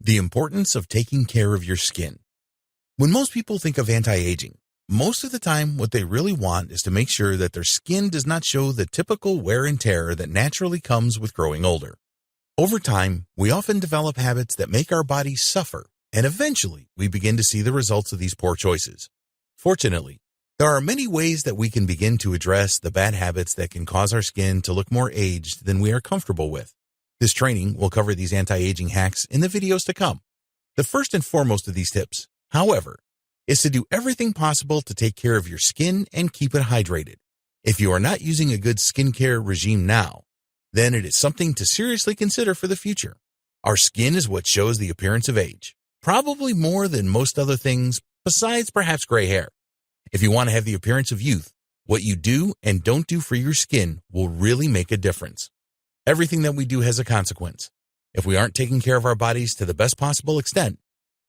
The importance of taking care of your skin. When most people think of anti-aging, most of the time what they really want is to make sure that their skin does not show the typical wear and tear that naturally comes with growing older. Over time, we often develop habits that make our bodies suffer, and eventually we begin to see the results of these poor choices. Fortunately, there are many ways that we can begin to address the bad habits that can cause our skin to look more aged than we are comfortable with. This training will cover these anti-aging hacks in the videos to come. The first and foremost of these tips, however, is to do everything possible to take care of your skin and keep it hydrated. If you are not using a good skincare regime now, then it is something to seriously consider for the future. Our skin is what shows the appearance of age, probably more than most other things besides perhaps gray hair. If you want to have the appearance of youth, what you do and don't do for your skin will really make a difference. Everything that we do has a consequence. If we aren't taking care of our bodies to the best possible extent,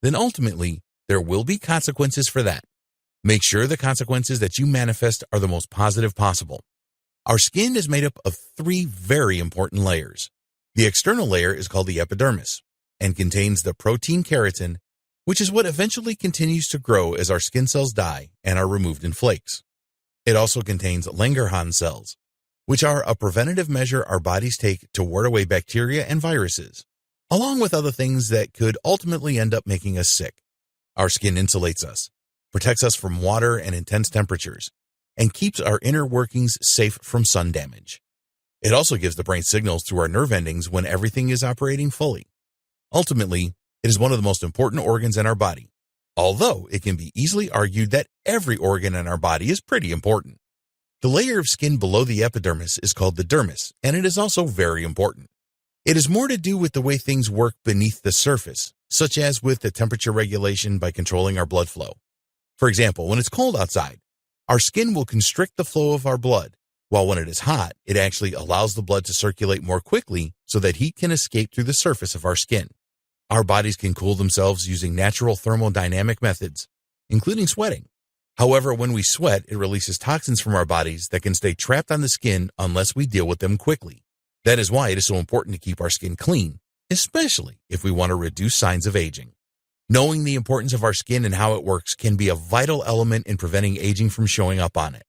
then ultimately there will be consequences for that. Make sure the consequences that you manifest are the most positive possible. Our skin is made up of 3 very important layers. The external layer is called the epidermis and contains the protein keratin, which is what eventually continues to grow as our skin cells die and are removed in flakes. It also contains Langerhans cells, which are a preventative measure our bodies take to ward away bacteria and viruses, along with other things that could ultimately end up making us sick. Our skin insulates us, protects us from water and intense temperatures, and keeps our inner workings safe from sun damage. It also gives the brain signals through our nerve endings when everything is operating fully. Ultimately, it is one of the most important organs in our body, although it can be easily argued that every organ in our body is pretty important. The layer of skin below the epidermis is called the dermis, and it is also very important. It is more to do with the way things work beneath the surface, such as with the temperature regulation by controlling our blood flow. For example, when it's cold outside, our skin will constrict the flow of our blood, while when it is hot, it actually allows the blood to circulate more quickly so that heat can escape through the surface of our skin. Our bodies can cool themselves using natural thermodynamic methods, including sweating. However, when we sweat, it releases toxins from our bodies that can stay trapped on the skin unless we deal with them quickly. That is why it is so important to keep our skin clean, especially if we want to reduce signs of aging. Knowing the importance of our skin and how it works can be a vital element in preventing aging from showing up on it.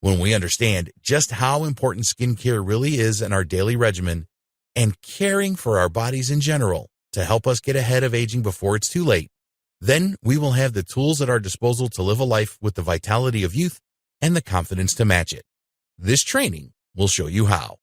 When we understand just how important skincare really is in our daily regimen and caring for our bodies in general to help us get ahead of aging before it's too late, then we will have the tools at our disposal to live a life with the vitality of youth and the confidence to match it. This training will show you how.